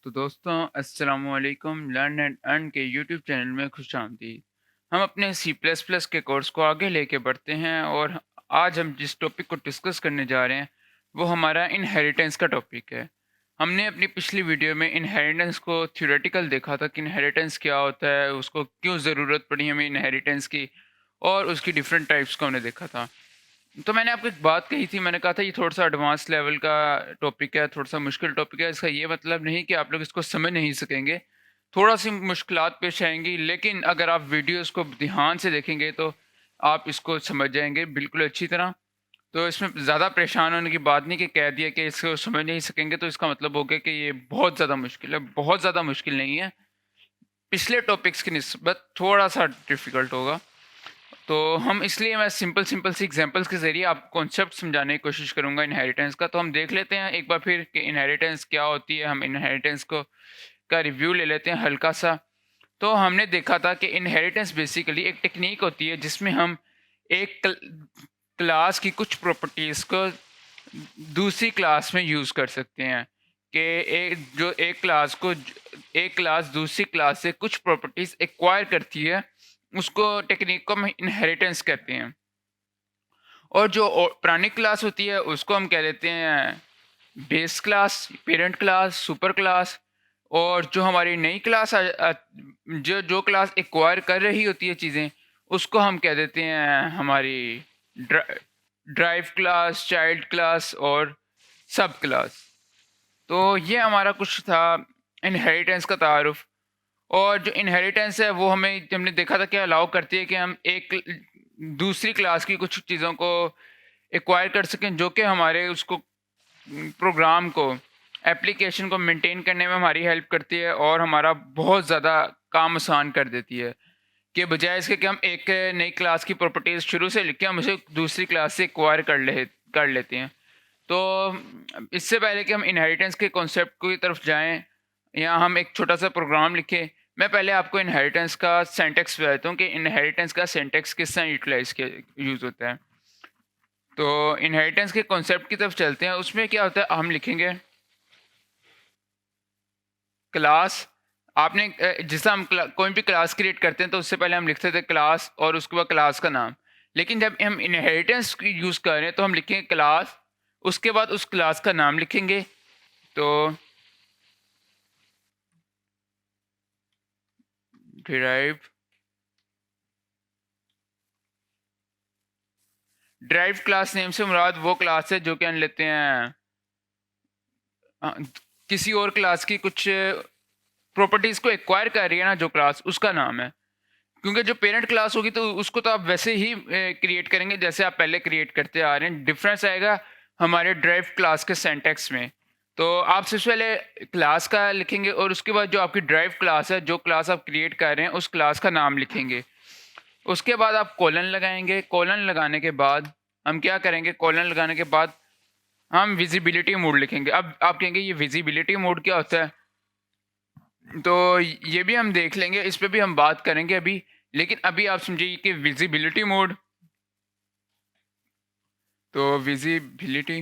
तो दोस्तों अस्सलामु अलैकुम लर्न एंड अर्न के यूट्यूब चैनल में खुशामदीद। हम अपने सी प्लस प्लस के कोर्स को आगे लेके बढ़ते हैं और आज हम जिस टॉपिक को डिस्कस करने जा रहे हैं वो हमारा इनहेरिटेंस का टॉपिक है। हमने अपनी पिछली वीडियो में इनहेरिटेंस को थ्योरेटिकल देखा था कि इनहेरिटेंस क्या होता है, उसको क्यों ज़रूरत पड़ी हमें इनहेरिटेंस की, और उसकी डिफरेंट टाइप्स को हमने देखा था। तो मैंने आपको एक बात कही थी, मैंने कहा था ये थोड़ा-सा एडवांस लेवल का टॉपिक है, थोड़ा-सा मुश्किल टॉपिक है। इसका ये मतलब नहीं कि आप लोग इसको समझ नहीं सकेंगे। थोड़ा-सी मुश्किलात पेश आएँगी, लेकिन अगर आप वीडियोज़ को ध्यान से देखेंगे तो आप इसको समझ जाएँगे बिल्कुल अच्छी तरह। तो इसमें ज़्यादा परेशान होने की बात नहीं कि कह दिया कि इसको समझ नहीं सकेंगे तो इसका मतलब हो गया कि ये बहुत ज़्यादा मुश्किल है। बहुत ज़्यादा मुश्किल नहीं है। पिछले टॉपिक्स की निस्बत थोड़ा-सा डिफ़िकल्ट होगा। तो हम इसलिए मैं सिंपल सिंपल सी एग्जांपल्स के ज़रिए आपको कॉन्सेप्ट समझाने की कोशिश करूँगा इनहेरिटेंस का। तो हम देख लेते हैं एक बार फिर कि इनहेरिटेंस क्या होती है। हम इनहेरिटेंस को का रिव्यू ले लेते हैं हल्का-सा। तो हमने देखा था कि इनहेरिटेंस बेसिकली एक टेक्नीक होती है जिसमें हम एक क्लास की कुछ प्रॉपर्टीज़ को दूसरी क्लास में यूज़ कर सकते हैं। कि एक क्लास दूसरी क्लास से कुछ प्रॉपर्टीज़ एक्वायर करती है, उसको टेक्निक को हम इनहेरिटेंस कहते हैं। और जो पुरानी क्लास होती है उसको हम कह देते हैं base class, parent class, super class. और जो हमारी नई क्लास जो जो क्लास एक्वायर कर रही होती है चीज़ें, उसको हम कह देते हैं हमारी ड्राइव क्लास, चाइल्ड क्लास और सब क्लास। तो ये हमारा कुछ था इनहेरिटेंस का तारुफ। और जो इनहेरिटेंस है वो हमने देखा था कि अलाउ करती है कि हम एक दूसरी क्लास की कुछ चीज़ों को एक्वायर कर सकें, जो कि हमारे उसको प्रोग्राम को, एप्लीकेशन को मेंटेन करने में हमारी हेल्प करती है और हमारा बहुत ज़्यादा काम आसान कर देती है। कि बजाय इसके कि हम एक नई क्लास की प्रॉपर्टीज़ शुरू से लिख के हम उसे दूसरी क्लास से एक्वायर कर लेते हैं। तो इससे पहले कि हम इनहेरिटेंस के कॉन्सेप्ट की तरफ जाएँ या हम एक छोटा-सा प्रोग्राम लिखें, मैं पहले आपको इनहेरिटेंस का सिंटैक्स बता देता हूँ कि इनहेरिटेंस का सिंटैक्स किस तरह यूटिलाइज़ किया यूज़ होता है। तो इनहेरिटेंस के कॉन्सेप्ट की तरफ चलते हैं। उसमें क्या होता है, हम लिखेंगे क्लास। आपने जैसा हम कोई भी क्लास क्रिएट करते हैं तो उससे पहले हम लिखते थे क्लास और उसके बाद क्लास का नाम। लेकिन जब हम इनहेरिटेंस यूज़ कर रहे हैं तो हम लिखेंगे क्लास, उसके बाद उस क्लास का नाम लिखेंगे। तो डिराइव ड्राइव क्लास नेम से मुराद वो क्लास है जो कि हम लेते हैं अ, किसी और क्लास की कुछ प्रॉपर्टीज़ को एक्वायर कर रही है ना जो क्लास, उसका नाम है। क्योंकि जो पेरेंट क्लास होगी तो उसको तो आप वैसे ही क्रिएट करेंगे जैसे आप पहले क्रिएट करते आ रहे हैं। डिफरेंस आएगा हमारे ड्राइव क्लास के सिंटैक्स में। तो आप सबसे पहले क्लास का लिखेंगे और उसके बाद जो आपकी ड्राइव क्लास है, जो क्लास आप क्रिएट कर रहे हैं, उस क्लास का नाम लिखेंगे। उसके बाद आप कोलन लगाएंगे। कोलन लगाने के बाद हम क्या करेंगे, कोलन लगाने के बाद हम विजिबिलिटी मोड लिखेंगे। अब आप कहेंगे ये विजिबिलिटी मोड क्या होता है? तो ये भी हम देख लेंगे, इस पे भी हम बात करेंगे अभी। लेकिन अभी आप समझिए कि विजिबिलिटी मोड, तो विजिबिलिटी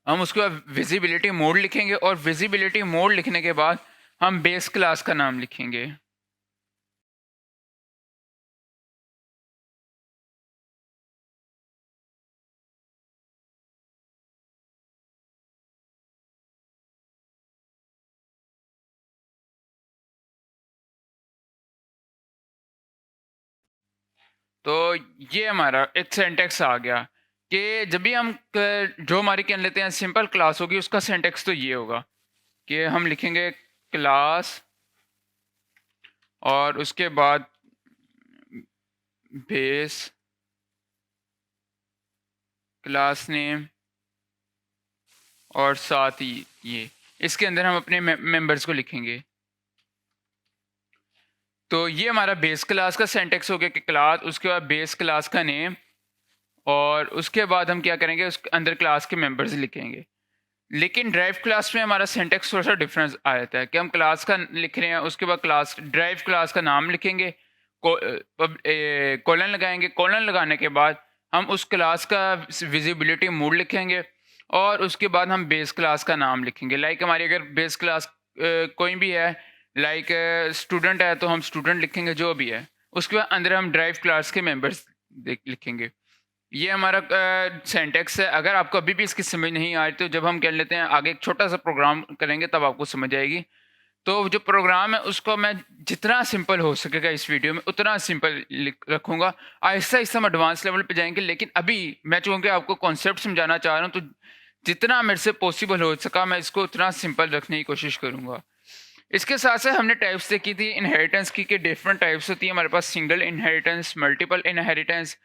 हम उसके बाद विजिबिलिटी मोड लिखेंगे और विजिबिलिटी मोड लिखने के बाद हम बेस क्लास का नाम लिखेंगे। तो ये हमारा एक सिंटैक्स आ गया कि जब भी हम जो हमारी क्या लेते हैं सिंपल क्लास होगी, उसका सिंटैक्स तो ये होगा कि हम लिखेंगे क्लास और उसके बाद बेस क्लास नेम और साथ ही ये इसके अंदर हम अपने मेंबर्स को लिखेंगे। तो ये हमारा बेस क्लास का सिंटैक्स हो गया कि क्लास, उसके बाद बेस क्लास का नेम और उसके बाद हम क्या करेंगे, उसके अंदर क्लास के मेंबर्स लिखेंगे। लेकिन ड्राइव क्लास में हमारा सिंटैक्स थोड़ा सा डिफरेंस आ जाता है कि हम क्लास का लिख रहे हैं, उसके बाद क्लास ड्राइव क्लास का नाम लिखेंगे, कोलन लगाएंगे। कोलन लगाने के बाद हम उस क्लास का विजिबिलिटी मोड लिखेंगे और उसके बाद हम बेस क्लास का नाम लिखेंगे। लाइक हमारी अगर बेस क्लास कोई भी है, लाइक स्टूडेंट है तो हम स्टूडेंट लिखेंगे जो भी है। उसके बाद अंदर हम ड्राइव क्लास के मेंबर्स लिखेंगे। ये हमारा सिंटैक्स है। अगर आपको अभी भी इसकी समझ नहीं आ रही तो जब हम कर लेते हैं आगे एक छोटा सा प्रोग्राम करेंगे तब आपको समझ आएगी। तो जो प्रोग्राम है उसको मैं जितना सिंपल हो सकेगा इस वीडियो में उतना सिंपल रखूँगा। आहिस्ता-आहिस्ता हम एडवांस लेवल पे जाएँगे, लेकिन अभी मैं चूँकि आपको कॉन्सेप्ट समझाना चाह रहा हूँ तो जितना मेरे से पॉसिबल हो सका मैं इसको उतना सिंपल रखने की कोशिश करूँगा। इसके साथ-साथ हमने टाइप्स देखी थी इनहेरिटेंस की कि डिफरेंट टाइप्स होती है हमारे पास, सिंगल इनहेरिटेंस, मल्टीपल इनहेरिटेंस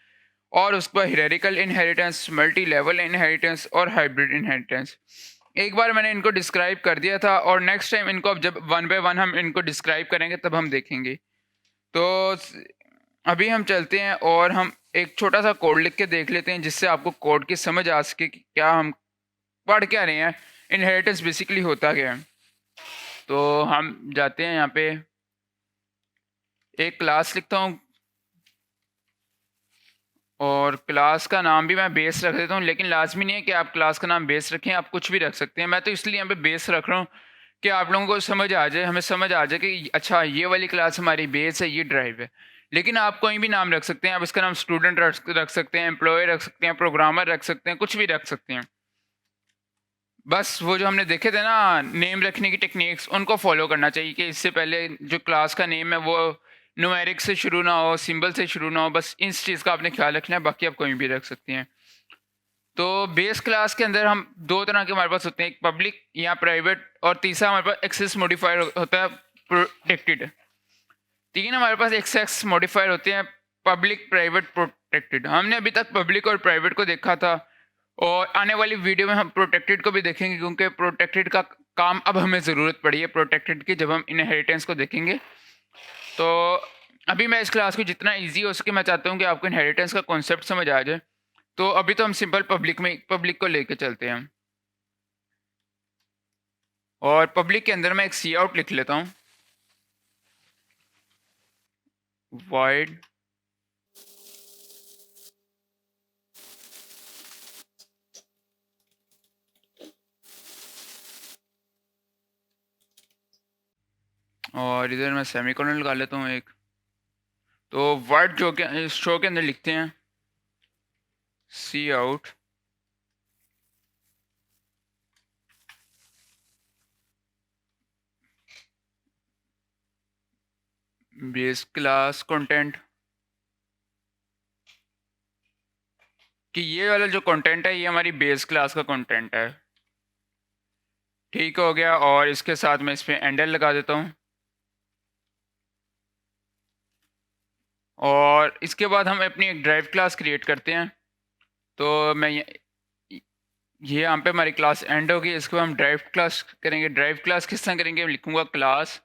और उसके बाद hierarchical inheritance, multi level inheritance और हाइब्रिड इनहेरिटेंस। एक बार मैंने इनको डिस्क्राइब कर दिया था और नेक्स्ट टाइम इनको अब जब वन बाय वन हम इनको डिस्क्राइब करेंगे तब हम देखेंगे। तो अभी हम चलते हैं और हम एक छोटा सा कोड लिख के देख लेते हैं जिससे आपको कोड की समझ आ सके कि क्या हम पढ़ क्या रहे हैं, इनहेरिटेंस बेसिकली होता क्या है। तो हम जाते हैं यहाँ पे, एक क्लास लिखता हूँ और क्लास का नाम भी मैं बेस रख देता हूँ, लेकिन लाजमी नहीं है कि आप क्लास का नाम बेस रखें, आप कुछ भी रख सकते हैं। मैं तो इसलिए यहाँ पे बेस रख रहा हूँ कि आप लोगों को समझ आ जाए, हमें समझ आ जाए कि अच्छा ये वाली क्लास हमारी बेस है, ये ड्राइव है। लेकिन आप कोई भी नाम रख सकते हैं, आप इसका नाम स्टूडेंट रख सकते हैं, एम्प्लॉय रख सकते हैं, प्रोग्रामर रख सकते हैं, कुछ भी रख सकते हैं। बस वो जो हमने देखे थे ना नेम रखने की टेक्निक्स, उनको फॉलो करना चाहिए कि इससे पहले जो क्लास का नेम है वो न्यूमेरिक से शुरू ना हो, सिंबल से शुरू ना हो। बस इस चीज़ का आपने ख्याल रखना है, बाकी आप कोई भी रख सकते हैं। तो बेस क्लास के अंदर हम दो तरह के हमारे पास होते हैं, एक पब्लिक या प्राइवेट और तीसरा हमारे पास एक्सेस मॉडिफायर होता है प्रोटेक्टेड। तीन हमारे पास एक्सेस मॉडिफायर होते हैं, पब्लिक, प्राइवेट, प्रोटेक्टेड। हमने अभी तक पब्लिक और प्राइवेट को देखा था और आने वाली वीडियो में हम प्रोटेक्टेड को भी देखेंगे क्योंकि प्रोटेक्टेड का काम अब हमें ज़रूरत पड़ी है प्रोटेक्टेड की, जब हम इनहेरिटेंस को देखेंगे। तो अभी मैं इस क्लास को जितना इजी हो सके मैं चाहता हूँ कि आपको इनहेरिटेंस का कॉन्सेप्ट समझ आ जाए। तो अभी तो हम सिंपल पब्लिक को लेके चलते हैं और पब्लिक के अंदर मैं एक सी आउट लिख लेता हूँ, वाइड और इधर मैं सेमीकोलन लगा लेता हूँ एक। तो वाइड जो के शो के अंदर लिखते हैं सी आउट बेस क्लास कंटेंट, कि ये वाला जो कंटेंट है ये हमारी बेस क्लास का कंटेंट है। ठीक हो गया, और इसके साथ मैं इस पर एंडल लगा देता हूँ और इसके बाद हम अपनी एक ड्राइव क्लास क्रिएट करते हैं। तो मैं ये यहाँ पे हमारी क्लास एंड होगी, इसके बाद हम ड्राइव क्लास करेंगे। ड्राइव क्लास किस तरह करेंगे, लिखूंगा क्लास,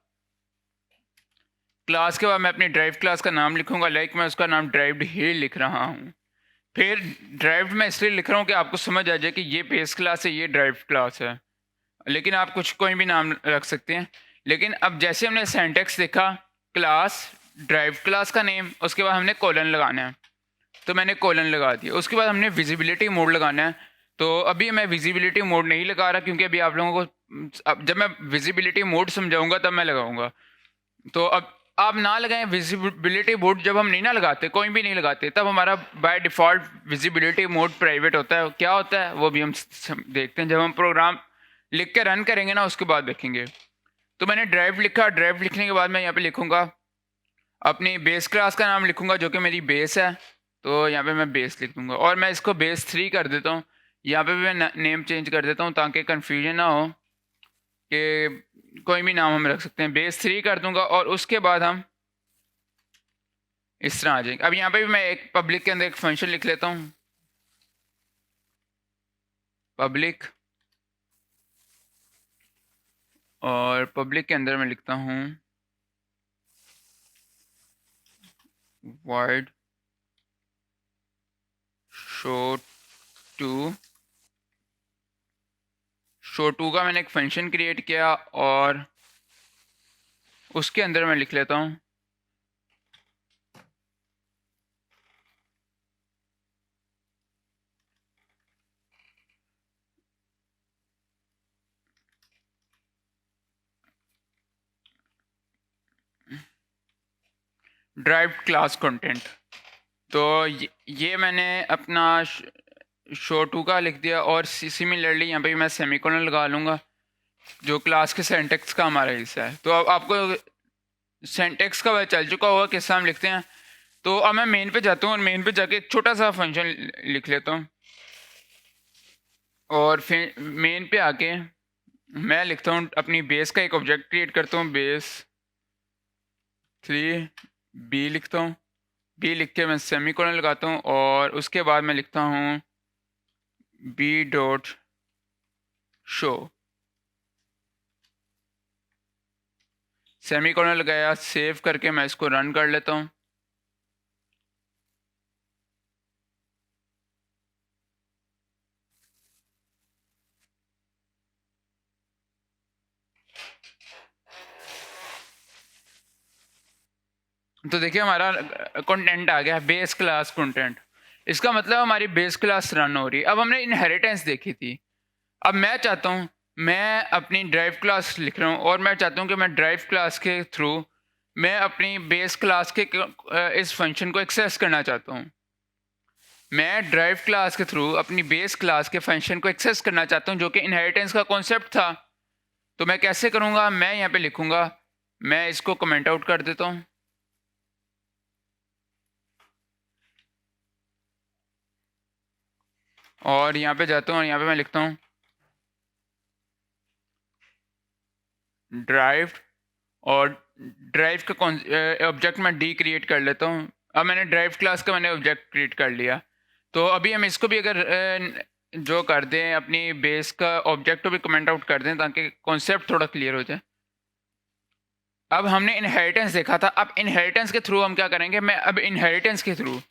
क्लास के बाद मैं अपनी ड्राइव क्लास का नाम लिखूंगा, लाइक मैं उसका नाम ड्राइव्ड ही लिख रहा हूँ। फिर ड्राइव्ड मैं इसलिए लिख रहा हूँ कि आपको समझ आ जाए कि ये बेस क्लास है, ये ड्राइव क्लास है, लेकिन आप कुछ कोई भी नाम रख सकते हैं। लेकिन अब जैसे हमने सिंटैक्स देखा, क्लास, ड्राइव क्लास का नेम, उसके बाद हमने कोलन लगाना है, तो मैंने कोलन लगा दिया। उसके बाद हमने विजिबिलिटी मोड लगाना है, तो अभी मैं विजिबिलिटी मोड नहीं लगा रहा क्योंकि अभी आप लोगों को अब जब मैं विजिबिलिटी मोड समझाऊंगा तब मैं लगाऊंगा। तो अब आप ना लगाएं विजिबिलिटी मोड, जब हम नहीं ना लगाते, कोई भी नहीं लगाते, तब हमारा by default visibility mode private होता है। क्या होता है वो भी हम देखते हैं जब हम प्रोग्राम लिख के रन करेंगे ना, उसके बाद देखेंगे। तो मैंने ड्राइव लिखा, ड्राइव लिखने के बाद मैं यहाँ पे लिखूँगा अपनी बेस क्लास का नाम लिखूँगा जो कि मेरी बेस है, तो यहाँ पे मैं बेस लिख दूँगा और मैं इसको बेस 3 कर देता हूँ। यहाँ पे भी मैं नेम चेंज कर देता हूँ ताकि कन्फ्यूजन ना हो कि कोई भी नाम हम रख सकते हैं। बेस 3 कर दूँगा और उसके बाद हम इस तरह आ जाएंगे। अब यहाँ पे भी मैं एक पब्लिक के अंदर एक फंक्शन लिख लेता हूँ, पब्लिक, और पब्लिक के अंदर मैं लिखता हूँ vide show two. Show two का मैंने एक फंक्शन क्रिएट किया और उसके अंदर मैं लिख लेता हूँ, ड्राइव्ड क्लास कंटेंट। तो ये मैंने अपना शो टू का लिख दिया और सिमिलरली यहाँ पे मैं सेमीकोलन लगा लूँगा जो क्लास के सिंटैक्स का हमारा हिस्सा है। तो अब आपको सिंटैक्स का पता चल चुका होगा किस हम लिखते हैं। तो अब मैं मेन पे जाता हूँ और मेन पे जाके एक छोटा सा फंक्शन लिख लेता हूँ और फिर मेन पे आके मैं लिखता हूँ अपनी बेस का एक ऑब्जेक्ट क्रिएट करता हूँ, बेस 3 बी लिखता हूँ। बी लिख के मैं सेमीकोलन लगाता हूँ और उसके बाद मैं लिखता हूँ बी डॉट शो, सेमीकोलन लगाया, सेव करके मैं इसको रन कर लेता हूँ। तो देखिए हमारा कंटेंट आ गया, बेस क्लास कंटेंट। इसका मतलब हमारी बेस क्लास रन हो रही है। अब हमने इनहेरिटेंस देखी थी। अब मैं चाहता हूँ, मैं अपनी ड्राइव क्लास लिख रहा हूँ और मैं चाहता हूँ कि मैं ड्राइव क्लास के थ्रू मैं अपनी बेस क्लास के इस फंक्शन को एक्सेस करना चाहता हूँ। मैं ड्राइव क्लास के थ्रू अपनी बेस क्लास के फंक्शन को एक्सेस करना चाहता हूँ जो कि इनहेरिटेंस का कॉन्सेप्ट था। तो मैं कैसे करूँगा, मैं यहाँ पे लिखूँगा, मैं इसको कमेंट आउट कर देता हूँ और यहाँ पे जाता हूँ और यहाँ पे मैं लिखता हूँ ड्राइव और ड्राइव का ऑब्जेक्ट मैं डी क्रिएट कर लेता हूँ। अब मैंने ड्राइव क्लास का मैंने ऑब्जेक्ट क्रिएट कर लिया। तो अभी हम इसको भी अगर जो कर दें अपनी बेस का ऑब्जेक्ट को भी कमेंट आउट कर दें ताकि कॉन्सेप्ट थोड़ा क्लियर हो जाए। अब हमने इनहेरिटेंस देखा था, अब इनहेरिटेंस के थ्रू हम क्या करेंगे, मैं अब इनहेरिटेंस के थ्रू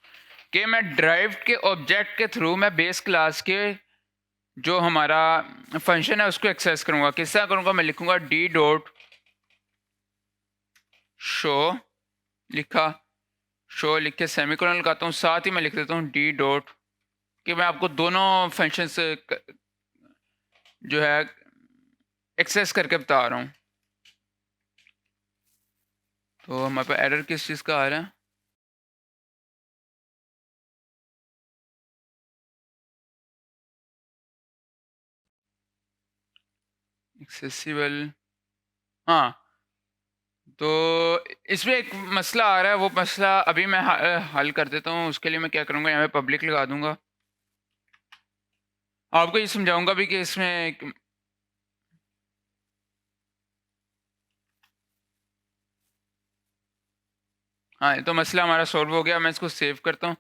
कि मैं ड्राइव के ऑब्जेक्ट के थ्रू मैं बेस क्लास के जो हमारा फंक्शन है उसको एक्सेस करूँगा। किस तरह करूँगा, मैं लिखूँगा डी डॉट शो, लिखा, शो लिख के सेमीकोलन लगाता हूँ, साथ ही मैं लिख देता हूँ डी डॉट कि मैं आपको दोनों फंक्शंस जो है एक्सेस करके बता रहा हूँ। तो हमारे पास एरर किस चीज़ का आ रहा है, एक्सेसिबल, हाँ। तो इसमें एक मसला आ रहा है, वो मसला अभी मैं हल कर देता हूँ। उसके लिए मैं क्या करूँगा, यहाँ पे पब्लिक लगा दूंगा। आपको ये समझाऊंगा भी कि इसमें हाँ, तो मसला हमारा सॉल्व हो गया। मैं इसको सेव करता हूँ।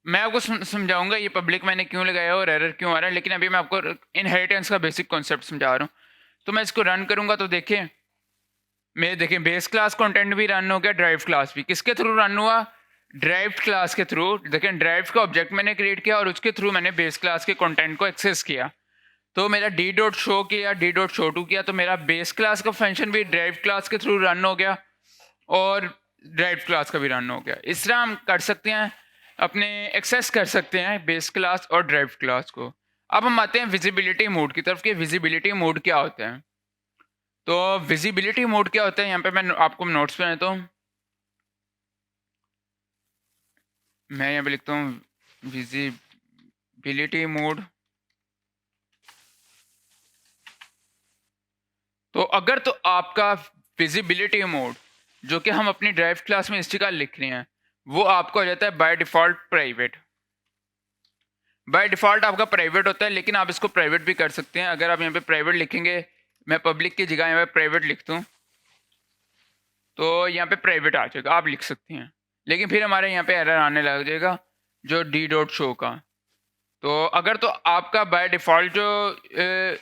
मैं आपको समझाऊंगा ये पब्लिक मैंने क्यों लगाया और एरर क्यों आ रहा है, लेकिन अभी मैं आपको इनहेरिटेंस का बेसिक कॉन्सेप्ट समझा रहा हूँ। तो मैं इसको रन करूँगा तो देखें, मेरे देखें बेस क्लास कंटेंट भी रन हो गया, ड्राइव क्लास भी। किसके थ्रू रन हुआ, ड्राइव क्लास के थ्रू। देखें ड्राइव का ऑब्जेक्ट मैंने क्रिएट किया और उसके थ्रू मैंने बेस क्लास के कंटेंट को एक्सेस किया। तो मेरा डी डॉट शो किया, डी डॉट शो टू किया, तो मेरा बेस क्लास का फंक्शन भी ड्राइव क्लास के थ्रू रन हो गया और ड्राइव क्लास का भी रन हो गया। इस तरह हम कर सकते हैं, अपने एक्सेस कर सकते हैं बेस क्लास और ड्राइव क्लास को। अब हम आते हैं विजिबिलिटी मोड की तरफ कि विजिबिलिटी मोड क्या होता है। तो विजिबिलिटी मोड क्या होता है, यहाँ पे मैं आपको नोट्स पे देता हूँ। मैं यहाँ पे लिखता हूँ विजिबिलिटी मोड। तो अगर तो आपका विजिबिलिटी मोड जो कि हम अपनी ड्राइव क्लास में इसका लिख रहे हैं वो आपका हो जाता है by default private. By default आपका प्राइवेट होता है, लेकिन आप इसको प्राइवेट भी कर सकते हैं। अगर आप यहाँ पे प्राइवेट लिखेंगे, मैं पब्लिक की जगह यहाँ पे प्राइवेट लिखता हूँ तो यहाँ पे प्राइवेट आ जाएगा, आप लिख सकते हैं। लेकिन फिर हमारे यहाँ पे एरर आने लग जाएगा जो डी डॉट शो का। तो अगर तो आपका बाय डिफ़ॉल्ट जो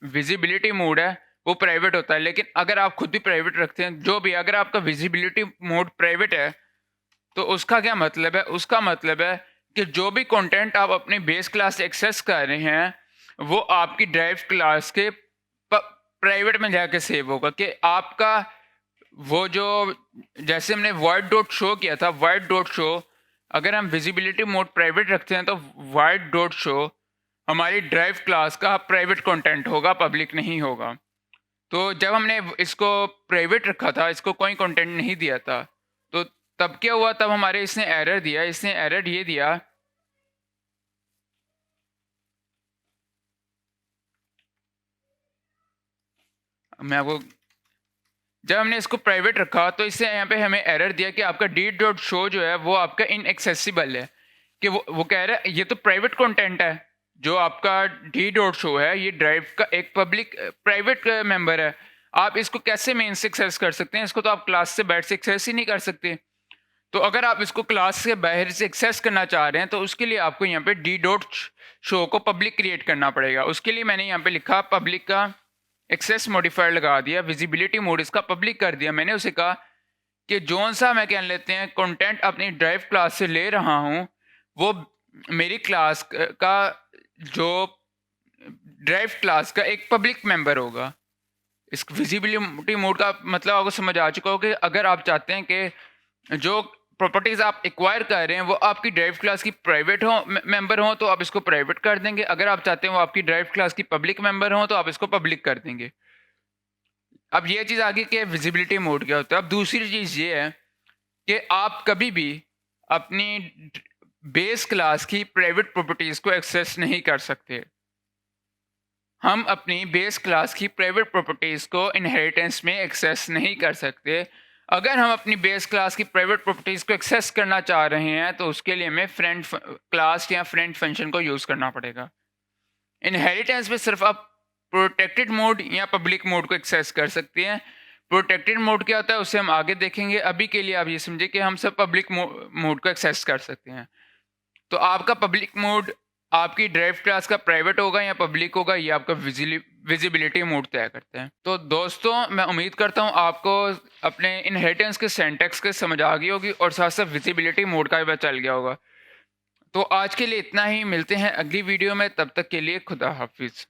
विजिबिलिटी मोड है वो प्राइवेट होता है, लेकिन अगर आप खुद भी प्राइवेट रखते हैं, जो भी अगर आपका विजिबिलिटी मोड प्राइवेट है तो उसका क्या मतलब है, उसका मतलब है कि जो भी कंटेंट आप अपनी बेस क्लास से एक्सेस कर रहे हैं वो आपकी ड्राइव क्लास के प्राइवेट में जाके सेव होगा। कि आपका वो जो जैसे हमने वाइड डॉट शो किया था, वाइड डॉट शो अगर हम विजिबिलिटी मोड प्राइवेट रखते हैं तो वाइड डॉट शो हमारी ड्राइव क्लास का प्राइवेट कंटेंट होगा, पब्लिक नहीं होगा। तो जब हमने इसको प्राइवेट रखा था, इसको कोई कंटेंट नहीं दिया था, तो तब क्या हुआ, तब हमारे इसने एरर ये दिया। मैं आपको जब हमने इसको प्राइवेट रखा तो इससे यहाँ पे हमें एरर दिया कि आपका डी डॉट शो जो है वो आपका इनएक्सेसिबल है, कि वो कह रहा है ये तो प्राइवेट कंटेंट है, जो आपका डी डॉट शो है ये ड्राइव का एक पब्लिक प्राइवेट मेंबर है, आप इसको कैसे मेन से एक्सेस कर सकते हैं, इसको तो आप क्लास से बाहर से एक्सेस ही नहीं कर सकते। तो अगर आप इसको क्लास से बाहर से एक्सेस करना चाह रहे हैं तो उसके लिए आपको यहाँ पे डी डॉट शो को पब्लिक क्रिएट करना पड़ेगा। उसके लिए मैंने यहाँ पे लिखा पब्लिक का एक्सेस मॉडिफायर लगा दिया, विजिबिलिटी मोड इसका पब्लिक कर दिया। मैंने उसे कहा कि जोन सा मैं क्या लेते हैं कंटेंट अपनी ड्राइव क्लास से ले रहा हूँ, वो मेरी क्लास का जो ड्राइव क्लास का एक पब्लिक मेंबर होगा। इस विजिबिलिटी मोड का मतलब आपको समझ आ चुका हो कि अगर आप चाहते हैं कि जो प्रॉपर्टीज आप एक्वायर कर रहे हैं वो आपकी ड्राइव क्लास की प्राइवेट हो मेंबर हो तो आप इसको प्राइवेट कर देंगे, अगर आप चाहते हैं वो आपकी ड्राइव क्लास की पब्लिक मेंबर हो तो आप इसको पब्लिक कर देंगे। अब ये चीज़ आगे कि विजिबिलिटी मोड क्या होता है। अब दूसरी चीज़ ये है कि आप कभी भी अपनी बेस क्लास की प्राइवेट प्रॉपर्टीज को एक्सेस नहीं कर सकते। हम अपनी बेस क्लास की प्राइवेट प्रॉपर्टीज़ को इनहेरिटेंस में एक्सेस नहीं कर सकते। अगर हम अपनी बेस क्लास की प्राइवेट प्रॉपर्टीज़ को एक्सेस करना चाह रहे हैं तो उसके लिए हमें फ्रेंड क्लास या फ्रेंड फंक्शन को यूज़ करना पड़ेगा। इनहेरिटेंस में सिर्फ आप प्रोटेक्टेड मोड या पब्लिक मोड को एक्सेस कर सकते हैं। प्रोटेक्टेड मोड क्या होता है उसे हम आगे देखेंगे, अभी के लिए आप ये समझे कि हम सब पब्लिक मोड को एक्सेस कर सकते हैं। तो आपका पब्लिक मोड आपकी ड्राइव क्लास का प्राइवेट होगा या पब्लिक होगा, ये आपका विजिबिलिटी मोड तय करते हैं। तो दोस्तों मैं उम्मीद करता हूँ आपको अपने इनहेरिटेंस के सिंटैक्स के समझ आ गई होगी और साथ साथ विजिबिलिटी मोड का भी पता चल गया होगा। तो आज के लिए इतना ही, मिलते हैं अगली वीडियो में, तब तक के लिए खुदा हाफिज़।